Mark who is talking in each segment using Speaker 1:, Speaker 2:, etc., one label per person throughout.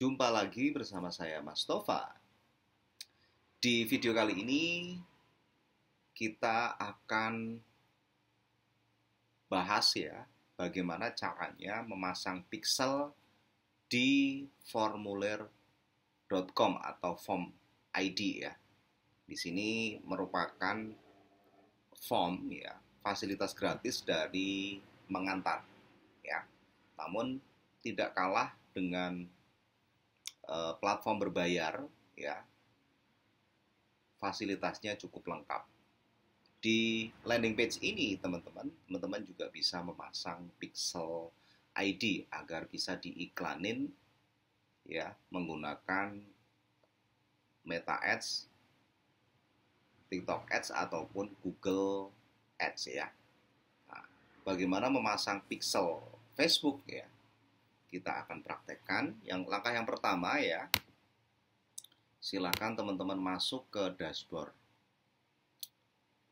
Speaker 1: Jumpa lagi bersama saya Mas Tova. Di video kali ini kita akan bahas ya bagaimana caranya memasang pixel di formulir.com atau form ID ya. Di sini merupakan form ya, fasilitas gratis dari Mengantar ya. Namun tidak kalah dengan platform berbayar ya, fasilitasnya cukup lengkap. Di landing page ini teman-teman juga bisa memasang pixel ID agar bisa diiklanin ya menggunakan Meta Ads, TikTok Ads ataupun Google Ads ya. Nah, bagaimana memasang pixel Facebook ya? Kita akan praktekkan. Langkah yang pertama ya, silakan teman-teman masuk ke dashboard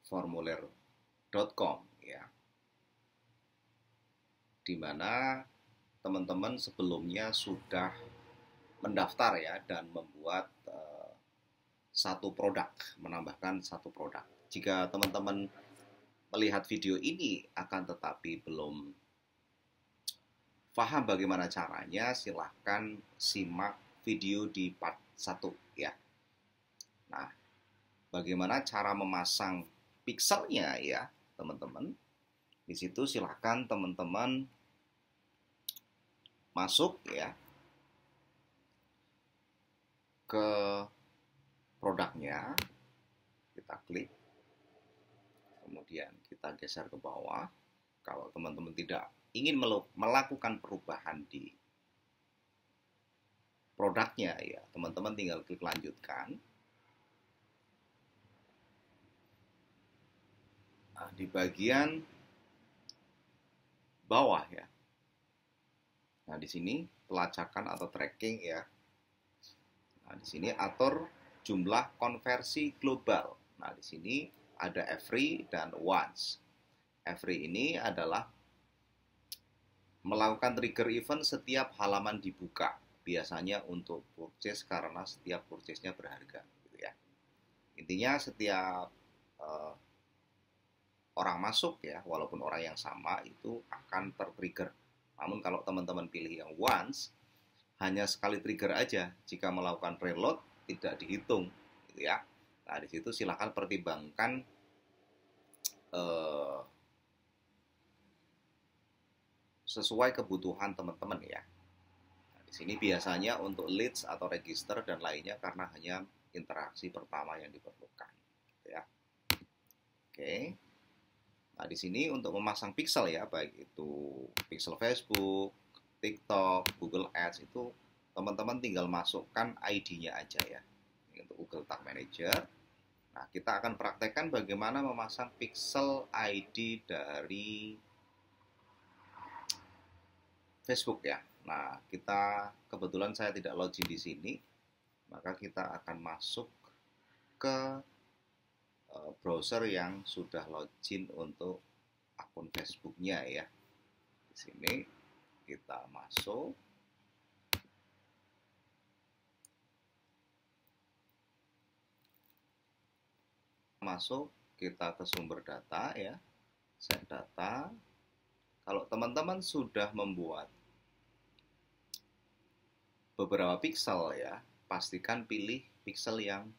Speaker 1: formulir.com ya, dimana teman-teman sebelumnya sudah mendaftar ya dan membuat satu produk, menambahkan satu produk. Jika teman-teman melihat video ini akan tetapi belum paham bagaimana caranya, silahkan simak video di part 1 ya. Nah, bagaimana cara memasang pixelnya ya, teman-teman. Di situ silahkan teman-teman masuk ya ke produknya, kita klik, kemudian kita geser ke bawah. Kalau teman-teman tidak ingin melakukan perubahan di produknya ya, teman-teman tinggal klik lanjutkan. Nah, di bagian bawah ya. Nah, di sini pelacakan atau tracking ya. Nah, di sini atur jumlah konversi global. Nah, di sini ada every dan once. Every ini adalah melakukan trigger event setiap halaman dibuka, biasanya untuk purchase karena setiap purchase-nya berharga gitu ya. Intinya setiap orang masuk ya, walaupun orang yang sama itu akan tertrigger. Namun kalau teman-teman pilih yang once, hanya sekali trigger aja. Jika melakukan reload tidak dihitung gitu ya. Nah, di situ silakan pertimbangkan sesuai kebutuhan teman-teman ya. Nah, di sini biasanya untuk leads atau register dan lainnya karena hanya interaksi pertama yang diperlukan, gitu ya. Oke. Nah, di sini untuk memasang pixel ya, baik itu pixel Facebook, TikTok, Google Ads, itu teman-teman tinggal masukkan ID-nya aja ya. Ini untuk Google Tag Manager. Nah, kita akan praktekkan bagaimana memasang pixel ID dari Facebook ya. Nah, kebetulan saya tidak login di sini, maka kita akan masuk ke browser yang sudah login untuk akun Facebook-nya ya. Di sini kita masuk. Kita ke sumber data ya. Set data. Kalau teman-teman sudah membuat beberapa pixel ya, pastikan pilih pixel yang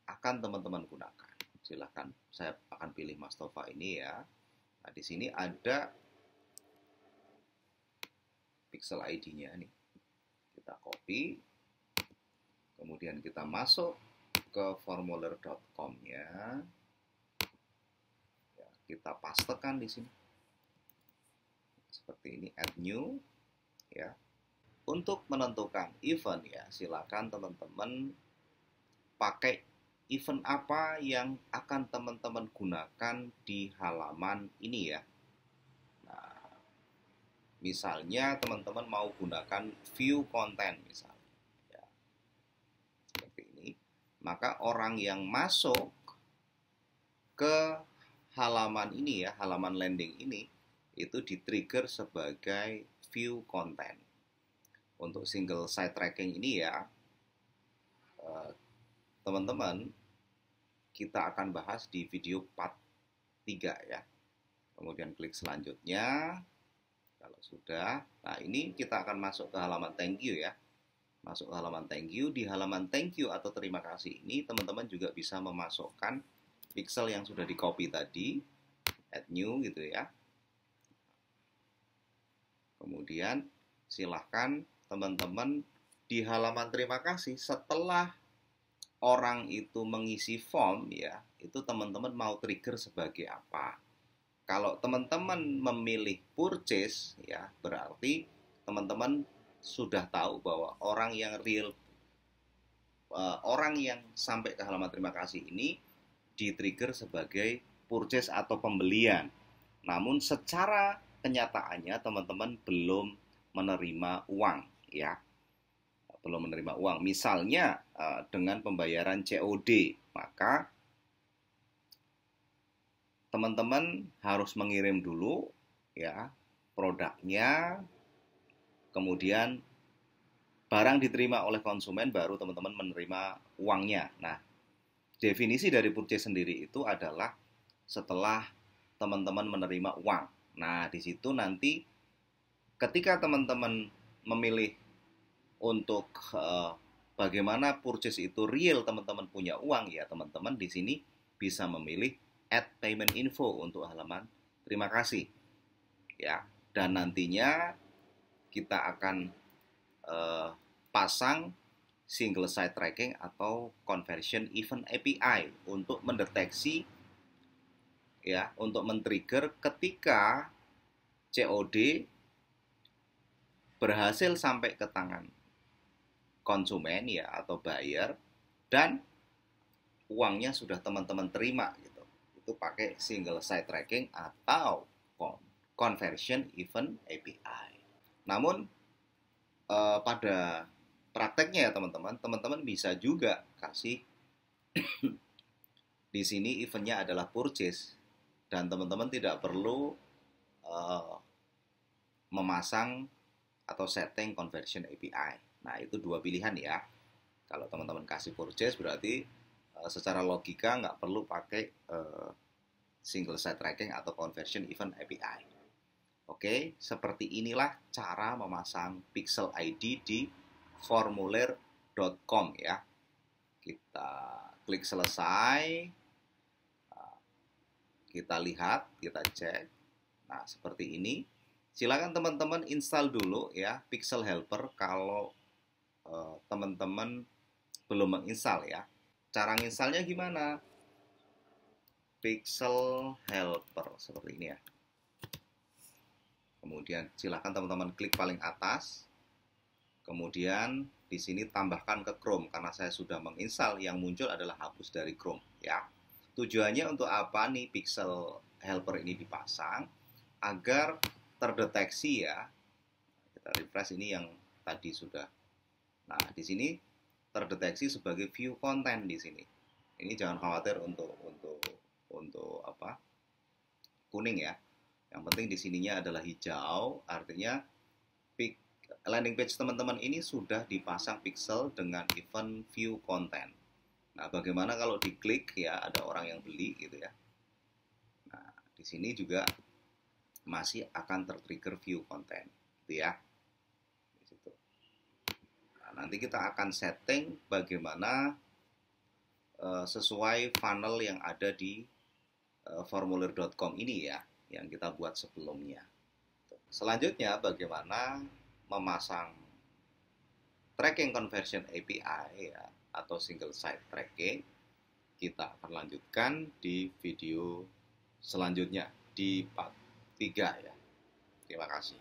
Speaker 1: akan teman-teman gunakan. Silahkan, saya akan pilih Mas Tova ini ya. Nah, di sini ada pixel ID-nya nih. Kita copy, kemudian kita masuk ke formulir.com-nya. Ya, kita pastekan di sini. Seperti ini, add new ya. Untuk menentukan event ya, silakan teman-teman pakai event apa yang akan teman-teman gunakan di halaman ini ya. Nah, misalnya teman-teman mau gunakan view content misalnya ya. Seperti ini. Maka orang yang masuk ke halaman ini ya, halaman landing ini, itu di-trigger sebagai view content. untuk single site tracking ini ya, teman-teman, kita akan bahas di video part 3 ya. Kemudian klik selanjutnya. Kalau sudah, nah ini kita akan masuk ke halaman thank you ya. Masuk ke halaman thank you. Di halaman thank you atau terima kasih ini, teman-teman juga bisa memasukkan pixel yang sudah di copy tadi, add new gitu ya. Kemudian silahkan teman-teman di halaman terima kasih, setelah orang itu mengisi form ya, itu teman-teman mau trigger sebagai apa. Kalau teman-teman memilih purchase ya, berarti teman-teman sudah tahu bahwa orang yang sampai ke halaman terima kasih ini di-trigger sebagai purchase atau pembelian. Namun secara kenyataannya teman-teman belum menerima uang ya. Belum menerima uang. Misalnya dengan pembayaran COD, maka teman-teman harus mengirim dulu ya produknya, kemudian barang diterima oleh konsumen, baru teman-teman menerima uangnya. Nah, definisi dari purchase sendiri itu adalah setelah teman-teman menerima uang. Nah, di situ nanti ketika teman-teman memilih untuk bagaimana purchase itu real, teman-teman punya uang ya, teman-teman di sini bisa memilih add payment info untuk halaman terima kasih ya. Dan nantinya kita akan pasang single site tracking atau conversion event API untuk mendeteksi ya, untuk men-trigger ketika COD berhasil sampai ke tangan konsumen ya atau buyer dan uangnya sudah teman-teman terima gitu. Itu pakai single site tracking atau conversion event API. Namun pada prakteknya ya teman-teman bisa juga kasih di sini eventnya adalah purchase dan teman-teman tidak perlu memasang atau setting conversion API. Nah, itu dua pilihan ya. Kalau teman-teman kasih purchase berarti secara logika nggak perlu pakai single site tracking atau conversion event API. Oke, seperti inilah cara memasang pixel ID di formulir.com ya. Kita klik selesai. Kita lihat, kita cek. Nah, seperti ini. Silakan teman-teman install dulu ya Pixel Helper kalau teman-teman belum menginstal ya. Cara installnya gimana? Pixel Helper seperti ini ya. Kemudian silakan teman-teman klik paling atas. Kemudian di sini tambahkan ke Chrome karena saya sudah menginstal, yang muncul adalah hapus dari Chrome ya. Tujuannya untuk apa nih Pixel Helper ini dipasang? Agar terdeteksi ya. Kita refresh ini yang tadi sudah. Nah, di sini terdeteksi sebagai view content di sini. Ini jangan khawatir untuk apa? Kuning ya. Yang penting di sininya adalah hijau, artinya landing page teman-teman ini sudah dipasang pixel dengan event view content. Nah, bagaimana kalau diklik ya ada orang yang beli gitu ya. Nah, di sini juga masih akan tertrigger view content gitu ya. Di situ. Nah, nanti kita akan setting bagaimana sesuai funnel yang ada di formulir.com ini ya, yang kita buat sebelumnya. Selanjutnya bagaimana memasang tracking conversion API ya, atau single site tracking, kita akan lanjutkan di video selanjutnya di part 3 ya. Terima kasih.